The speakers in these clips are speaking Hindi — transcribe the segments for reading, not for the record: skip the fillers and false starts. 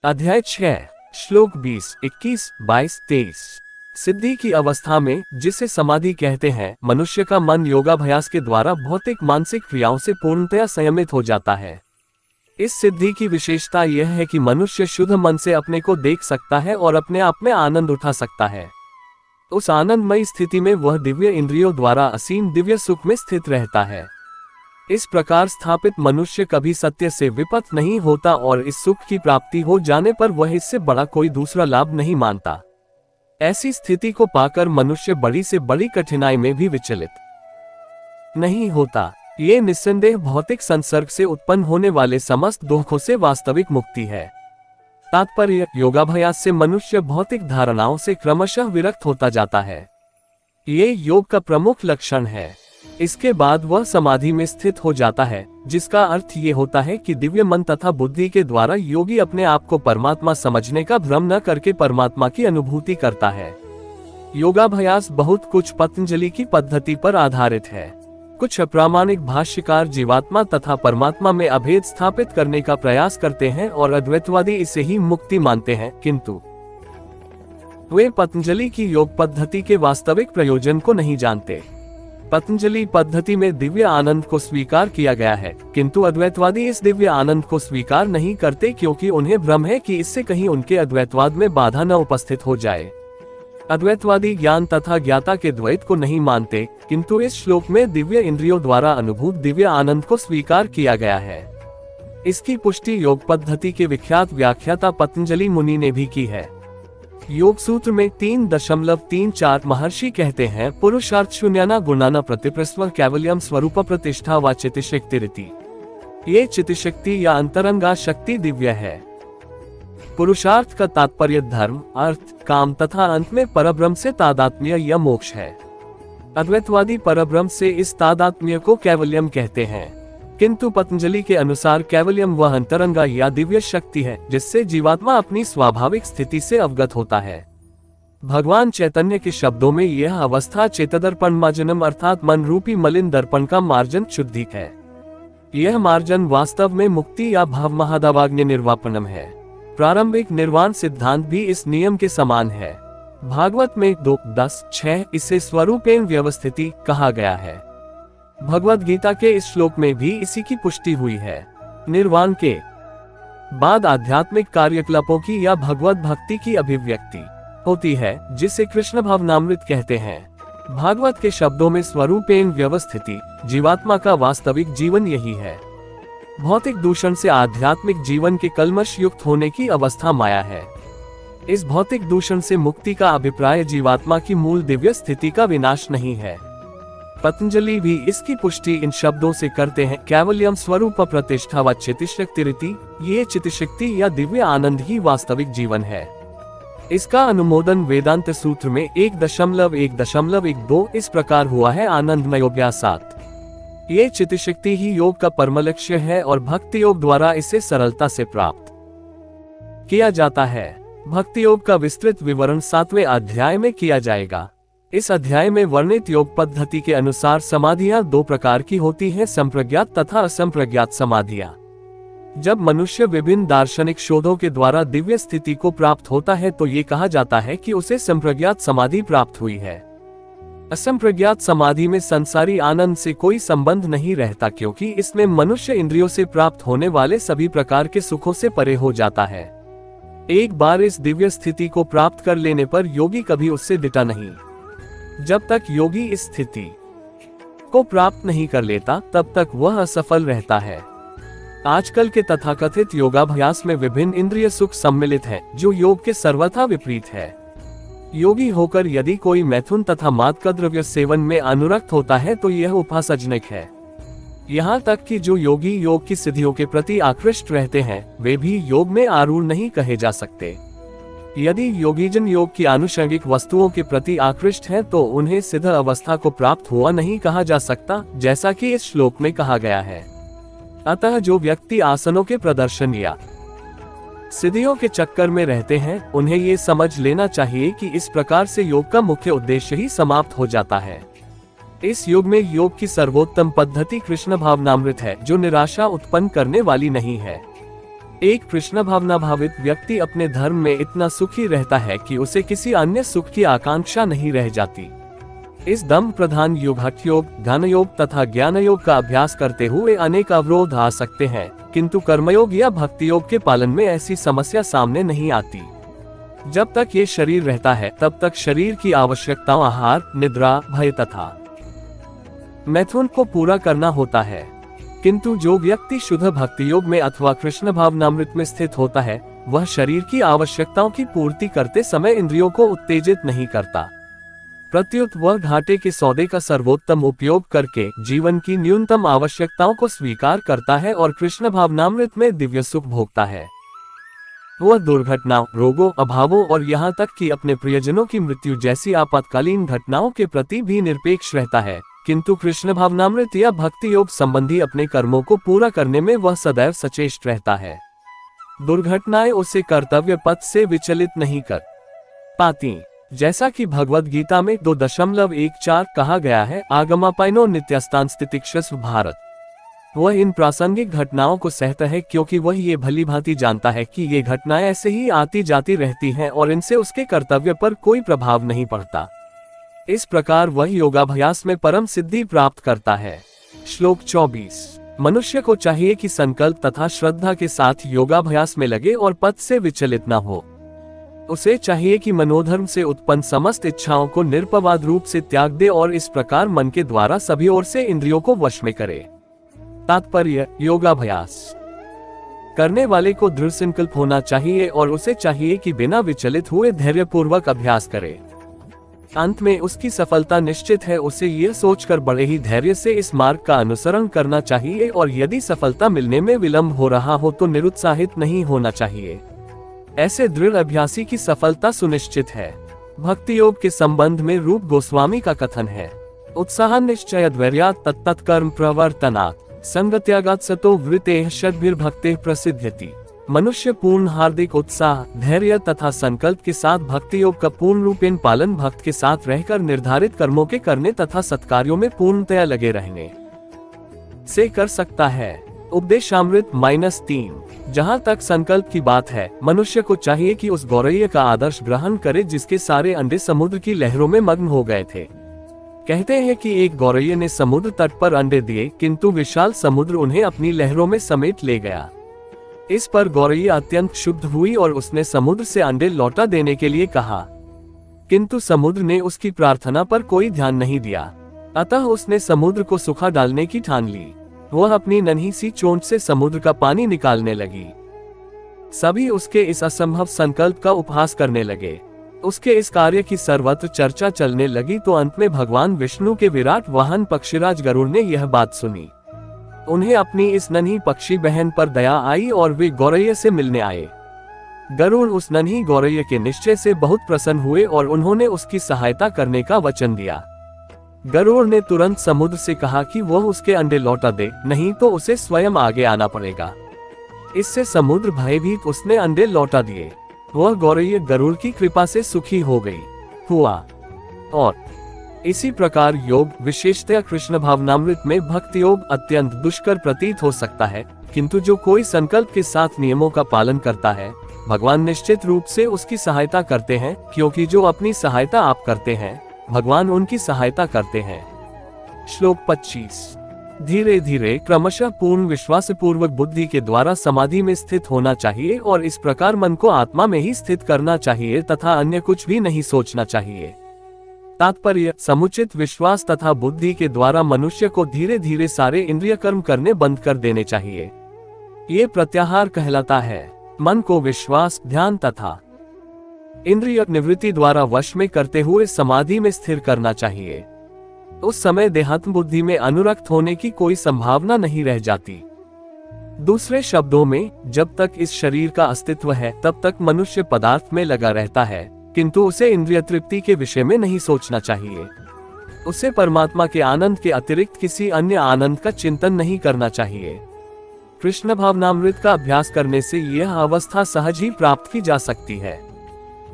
अध्याय 6 श्लोक 20, 21, 22, 23। सिद्धि की अवस्था में, जिसे समाधि कहते हैं, मनुष्य का मन योगाभ्यास के द्वारा भौतिक मानसिक क्रियाओं से पूर्णतया संयमित हो जाता है। इस सिद्धि की विशेषता यह है कि मनुष्य शुद्ध मन से अपने को देख सकता है और अपने आप में आनंद उठा सकता है। उस आनंदमयी स्थिति में वह दिव्य इंद्रियों द्वारा असीम दिव्य सुख में स्थित रहता है। इस प्रकार स्थापित मनुष्य कभी सत्य से विपथ नहीं होता और इस सुख की प्राप्ति हो जाने पर वह इससे बड़ा कोई दूसरा लाभ नहीं मानता। ऐसी स्थिति को पाकर मनुष्य बड़ी से बड़ी कठिनाई में भी विचलित नहीं होता। ये निस्संदेह भौतिक संसर्ग से उत्पन्न होने वाले समस्त दुखों से वास्तविक मुक्ति है। तात्पर्य, योगाभ्यास से मनुष्य भौतिक धारणाओं से क्रमशः विरक्त होता जाता है। ये योग का प्रमुख लक्षण है। इसके बाद वह समाधि में स्थित हो जाता है, जिसका अर्थ ये होता है कि दिव्य मन तथा बुद्धि के द्वारा योगी अपने आप को परमात्मा समझने का भ्रम न करके परमात्मा की अनुभूति करता है। योगाभ्यास बहुत कुछ पतंजलि की पद्धति पर आधारित है। कुछ अप्रामाणिक भाष्यकार जीवात्मा तथा परमात्मा में अभेद स्थापित करने का प्रयास करते हैं और अद्वैतवादी इसे ही मुक्ति मानते हैं, किंतु वे पतंजलि की योग पद्धति के वास्तविक प्रयोजन को नहीं जानते। पतंजलि पद्धति में दिव्य आनंद को स्वीकार किया गया है, किंतु अद्वैतवादी इस दिव्य आनंद को स्वीकार नहीं करते क्योंकि उन्हें भ्रम है कि इससे कहीं उनके अद्वैतवाद में बाधा न उपस्थित हो जाए। अद्वैतवादी ज्ञान तथा ज्ञाता के द्वैत को नहीं मानते, किंतु इस श्लोक में दिव्य इंद्रियों द्वारा अनुभूत दिव्य आनंद को स्वीकार किया गया है। इसकी पुष्टि योग पद्धति के विख्यात व्याख्याता पतंजलि मुनि ने भी की है। योग सूत्र में 3.34 महर्षि कहते हैं, पुरुषार्थ शून्याना गुणाना प्रतिप्रस्व कैवल्यम स्वरूप प्रतिष्ठा व चितिशक्ति रीति। ये चितिशक्ति या अंतरंगा शक्ति दिव्य है। पुरुषार्थ का तात्पर्य धर्म, अर्थ, काम तथा अंत में परब्रह्म से तादात्म्य या मोक्ष है। अद्वैतवादी परब्रह्म से इस तादात्म्य को कैवल्यम कहते हैं, किंतु पतंजलि के अनुसार कैवल्यम वह अंतरंगा या दिव्य शक्ति है जिससे जीवात्मा अपनी स्वाभाविक स्थिति से अवगत होता है। भगवान चैतन्य के शब्दों में यह अवस्था चेतदर्पण मार्जनम अर्थात मन रूपी मलिन दर्पण का मार्जन शुद्धि है। यह मार्जन वास्तव में मुक्ति या भाव महादावाग्न्य निर्वापनम है। प्रारंभिक निर्वाण सिद्धांत भी इस नियम के समान है। भागवत में 2:10-6 इसे स्वरूपेण व्यवस्थिति कहा गया है। भगवद गीता के इस श्लोक में भी इसी की पुष्टि हुई है। निर्वाण के बाद आध्यात्मिक कार्यकलापों की या भगवत भक्ति की अभिव्यक्ति होती है, जिसे कृष्ण भावनामृत कहते हैं। भागवत के शब्दों में स्वरूपेण व्यवस्थिति जीवात्मा का वास्तविक जीवन यही है। भौतिक दूषण से आध्यात्मिक जीवन के कलमश युक्त होने की अवस्था माया है। इस भौतिक दूषण से मुक्ति का अभिप्राय जीवात्मा की मूल दिव्य स्थिति का विनाश नहीं है। पतंजलि भी इसकी पुष्टि इन शब्दों से करते हैं, कैवल्यम स्वरूप प्रतिष्ठा व चितिशक्ति रीति। ये चितिशक्ति या दिव्य आनंद ही वास्तविक जीवन है। इसका अनुमोदन वेदांत सूत्र में 1.1.12 इस प्रकार हुआ है, आनंदमयोभ्यासात्। ये चितिशक्ति ही योग का परम लक्ष्य है और भक्ति योग द्वारा इसे सरलता से प्राप्त किया जाता है। भक्ति योग का विस्तृत विवरण 7वें अध्याय में किया जाएगा। इस अध्याय में वर्णित योग पद्धति के अनुसार समाधियां 2 प्रकार की होती हैं, संप्रज्ञात तथा असंप्रज्ञात समाधियां। जब मनुष्य विभिन्न दार्शनिक शोधों के द्वारा दिव्य स्थिति को प्राप्त होता है तो ये कहा जाता है कि उसे संप्रज्ञात समाधि प्राप्त हुई है। असंप्रज्ञात समाधि में संसारी आनंद से कोई संबंध नहीं रहता, क्योंकि इसमें मनुष्य इंद्रियों से प्राप्त होने वाले सभी प्रकार के सुखों से परे हो जाता है। एक बार इस दिव्य स्थिति को प्राप्त कर लेने पर योगी कभी उससे डिटा नहीं। जब तक योगी इस स्थिति को प्राप्त नहीं कर लेता, तब तक वह असफल रहता है। आजकल के तथाकथित योगाभ्यास में विभिन्न इंद्रिय सुख सम्मिलित है, जो योग के सर्वथा विपरीत है। योगी होकर यदि कोई मैथुन तथा मादक द्रव्य सेवन में अनुरक्त होता है तो यह उपासजनक है। यहाँ तक कि जो योगी योग की सिद्धियों के प्रति आकृष्ट रहते हैं, वे भी योग में आरूढ़ नहीं कहे जा सकते। यदि योगीजन योग की आनुषंगिक वस्तुओं के प्रति आकृष्ट हैं, तो उन्हें सिद्ध अवस्था को प्राप्त हुआ नहीं कहा जा सकता, जैसा कि इस श्लोक में कहा गया है। अतः जो व्यक्ति आसनों के प्रदर्शन या सिद्धियों के चक्कर में रहते हैं, उन्हें ये समझ लेना चाहिए कि इस प्रकार से योग का मुख्य उद्देश्य ही समाप्त हो जाता है। इस युग में योग की सर्वोत्तम पद्धति कृष्ण भावनामृत है, जो निराशा उत्पन्न करने वाली नहीं है। एक कृष्ण भावना भावित व्यक्ति अपने धर्म में इतना सुखी रहता है कि उसे किसी अन्य सुख की आकांक्षा नहीं रह जाती। इस दम प्रधान युग हठ योग, ध्यान योग तथा ज्ञान योग का अभ्यास करते हुए अनेक अवरोध आ सकते हैं, किंतु कर्मयोग या भक्ति योग के पालन में ऐसी समस्या सामने नहीं आती। जब तक ये शरीर रहता है तब तक शरीर की आवश्यकताओं आहार, निद्रा, भय तथा मैथुन को पूरा करना होता है। किंतु जो व्यक्ति शुद्ध भक्ति योग में अथवा कृष्ण भावनामृत में स्थित होता है, वह शरीर की आवश्यकताओं की पूर्ति करते समय इंद्रियों को उत्तेजित नहीं करता। प्रत्युत वह घाटे के सौदे का सर्वोत्तम उपयोग करके जीवन की न्यूनतम आवश्यकताओं को स्वीकार करता है और कृष्ण भावनामृत में दिव्य सुख भोगता है। वह दुर्घटनाओं, रोगों, अभावों और यहाँ तक कि अपने प्रियजनों की मृत्यु जैसी आपातकालीन घटनाओं के प्रति भी निरपेक्ष रहता है, किंतु कृष्ण भावनामृत या भक्ति योग संबंधी अपने कर्मों को पूरा करने में वह सदैव सचेष्ट रहता है। दुर्घटनाएं उसे कर्तव्य पथ से विचलित नहीं कर पाती। जैसा कि भगवद गीता में 2.14 कहा गया है, आगमापाइनो नित्यस्तान स्थितिक्षस्व भारत। वह इन प्रासंगिक घटनाओं को सहता है क्योंकि वह ये भली भांति जानता है कि ये घटनाएं ऐसे ही आती जाती रहती हैं और इनसे उसके कर्तव्य पर कोई प्रभाव नहीं पड़ता। इस प्रकार वह योगाभ्यास में परम सिद्धि प्राप्त करता है। श्लोक 24। मनुष्य को चाहिए कि संकल्प तथा श्रद्धा के साथ योगाभ्यास में लगे और पथ से विचलित न हो। उसे चाहिए कि मनोधर्म से उत्पन्न समस्त इच्छाओं को निरपवाद रूप से त्याग दे और इस प्रकार मन के द्वारा सभी ओर से इंद्रियों को वश में करे। तात्पर्य: योगाभ्यास करने वाले को दृढ़ संकल्प होना चाहिए और उसे चाहिए कि बिना विचलित हुए धैर्यपूर्वक अभ्यास करे। अंत में उसकी सफलता निश्चित है। उसे यह सोचकर बड़े ही धैर्य से इस मार्ग का अनुसरण करना चाहिए और यदि सफलता मिलने में विलंब हो रहा हो तो निरुत्साहित नहीं होना चाहिए। ऐसे दृढ़ अभ्यासी की सफलता सुनिश्चित है। भक्ति योग के संबंध में रूप गोस्वामी का कथन है, उत्साह निश्चय द्वैर्यात् तत्तत्कर्म प्रवर्तनात् संगत्यागात् सतो वृत्तेः षड्भिर्भक्तेः प्रसिद्ध्यति। मनुष्य पूर्ण हार्दिक उत्साह, धैर्य तथा संकल्प के साथ भक्ति योग का पूर्ण रूपेण पालन भक्त के साथ रहकर निर्धारित कर्मों के करने तथा सत्कार्यों में पूर्णतया लगे रहने से कर सकता है। उपदेशामृत -3। जहाँ तक संकल्प की बात है, मनुष्य को चाहिए कि उस गौरैया का आदर्श ग्रहण करे जिसके सारे अंडे समुद्र की लहरों में मग्न हो गए थे। कहते हैं कि एक गौरैया ने समुद्र तट पर अंडे दिए, किंतु विशाल समुद्र उन्हें अपनी लहरों में समेट ले गया। इस पर गौरैया अत्यंत क्षुब्ध हुई और उसने समुद्र से अंडे लौटा देने के लिए कहा, किंतु समुद्र ने उसकी प्रार्थना पर कोई ध्यान नहीं दिया। अतः उसने समुद्र को सूखा डालने की ठान ली। वह अपनी नन्ही सी चोंच से समुद्र का पानी निकालने लगी। सभी उसके इस असंभव संकल्प का उपहास करने लगे। उसके इस कार्य की सर्वत्र चर्चा चलने लगी तो अंत में भगवान विष्णु के विराट वाहन पक्षीराज गरुड़ ने यह बात सुनी। उन्हें अपनी इस नन्ही पक्षी बहन पर दया आई और वे गौरैया से मिलने आए। गरुड़ उस नन्ही गौरैया के निश्चय से बहुत प्रसन्न हुए और उन्होंने उसकी सहायता करने का वचन दिया। गरुड़ ने तुरंत समुद्र से कहा कि वह उसके अंडे लौटा दे, नहीं तो उसे स्वयं आगे आना पड़ेगा। इससे समुद्र भयभीत उसने अंडे लौटा दिए। वह गौरैया गरुड़ की कृपा से सुखी हो गई हुआ। और इसी प्रकार योग, विशेषतया कृष्ण भावनामृत में भक्ति योग अत्यंत दुष्कर प्रतीत हो सकता है, किंतु जो कोई संकल्प के साथ नियमों का पालन करता है, भगवान निश्चित रूप से उसकी सहायता करते हैं, क्योंकि जो अपनी सहायता आप करते हैं, भगवान उनकी सहायता करते हैं। श्लोक 25। धीरे धीरे क्रमशः पूर्ण विश्वास पूर्वक बुद्धि के द्वारा समाधि में स्थित होना चाहिए और इस प्रकार मन को आत्मा में ही स्थित करना चाहिए तथा अन्य कुछ भी नहीं सोचना चाहिए। तात्पर्य: समुचित विश्वास तथा बुद्धि के द्वारा मनुष्य को धीरे धीरे सारे इंद्रिय कर्म करने बंद कर देने चाहिए। ये प्रत्याहार कहलाता है। मन को विश्वास, ध्यान तथा इंद्रिय निवृत्ति द्वारा वश में करते हुए समाधि में स्थिर करना चाहिए। उस समय देहात्म बुद्धि में अनुरक्त होने की कोई संभावना नहीं रह जाती। दूसरे शब्दों में, जब तक इस शरीर का अस्तित्व है तब तक मनुष्य पदार्थ में लगा रहता है, किंतु उसे इंद्रिय तृप्ति के विषय में नहीं सोचना चाहिए। उसे परमात्मा के आनंद के अतिरिक्त किसी अन्य आनंद का चिंतन नहीं करना चाहिए। कृष्ण भावनामृत का अभ्यास करने से यह अवस्था सहज ही प्राप्त की जा सकती है।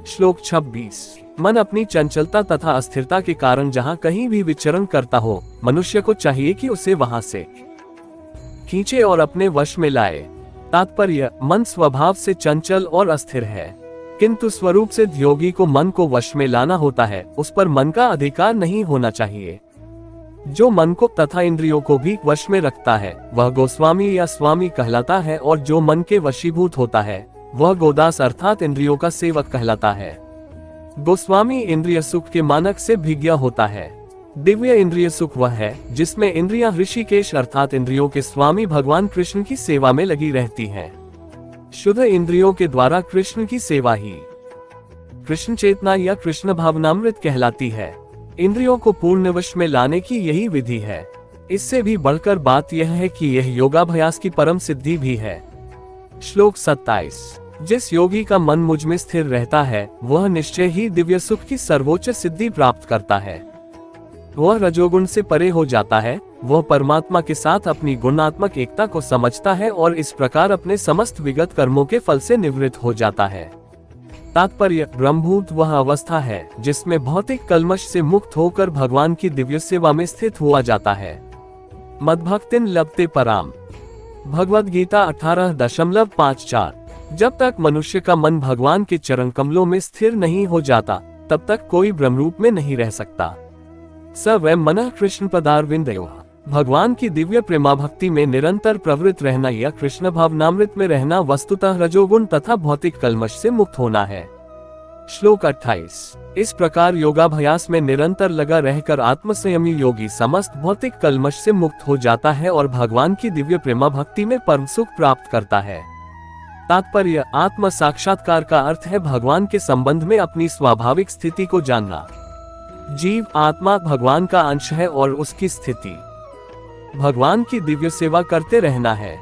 श्लोक 26। मन अपनी चंचलता तथा अस्थिरता के कारण जहाँ कहीं भी विचरण करता हो, मनुष्य को चाहिए कि उसे वहां से खींचे और अपने वश में लाए। तात्पर्य, मन स्वभाव से चंचल और अस्थिर है, किंतु स्वरूप से योगी को मन को वश में लाना होता है, उस पर मन का अधिकार नहीं होना चाहिए। जो मन को तथा इंद्रियों को भी वश में रखता है वह गोस्वामी या स्वामी कहलाता है, और जो मन के वशीभूत होता है वह गोदास अर्थात इंद्रियों का सेवक कहलाता है। गोस्वामी इंद्रिय सुख के मानक से भिज्ञ होता है। दिव्य इंद्रिय सुख वह है जिसमें इंद्रियां ऋषिकेश अर्थात इंद्रियों के स्वामी भगवान कृष्ण की सेवा में लगी रहती हैं। शुद्ध इंद्रियों के द्वारा कृष्ण की सेवा ही कृष्ण चेतना या कृष्ण भावनामृत कहलाती है। इंद्रियों को पूर्ण वश में लाने की यही विधि है। इससे भी बढ़कर बात यह है कि यह योगाभ्यास की परम सिद्धि भी है। श्लोक 27। जिस योगी का मन मुझ में स्थिर रहता है वह निश्चय ही दिव्य सुख की सर्वोच्च सिद्धि प्राप्त करता है। वह रजोगुण से परे हो जाता है, वह परमात्मा के साथ अपनी गुणात्मक एकता को समझता है और इस प्रकार अपने समस्त विगत कर्मों के फल से निवृत्त हो जाता है। तात्पर्य, ब्रह्मभूत वह अवस्था है जिसमें भौतिक कल्मश से मुक्त होकर भगवान की दिव्य सेवा में स्थित हुआ जाता है। मद्भक्तिन लभते पराम। भगवद गीता 18.54। जब तक मनुष्य का मन भगवान के चरण कमलों में स्थिर नहीं हो जाता तब तक कोई ब्रह्मरूप में नहीं रह सकता। स वै मनः कृष्ण पदारविंदयोः। भगवान की दिव्य प्रेमा भक्ति में निरंतर प्रवृत्त रहना या कृष्ण भावनामृत में रहना वस्तुतः रजोगुण तथा भौतिक कल्मश से मुक्त होना है। श्लोक 28। इस प्रकार योगाभ्यास में निरंतर लगा रहकर आत्मसंयमी योगी समस्त भौतिक कल्मश से मुक्त हो जाता है और भगवान की दिव्य प्रेमा भक्ति में परम सुख प्राप्त करता है। तात्पर्य, आत्म साक्षात्कार का अर्थ है भगवान के संबंध में अपनी स्वाभाविक स्थिति को जानना। जीव आत्मा भगवान का अंश है और उसकी स्थिति भगवान की दिव्य सेवा करते रहना है।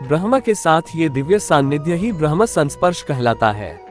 ब्रह्म के साथ ये दिव्य सान्निध्य ही ब्रह्म संस्पर्श कहलाता है।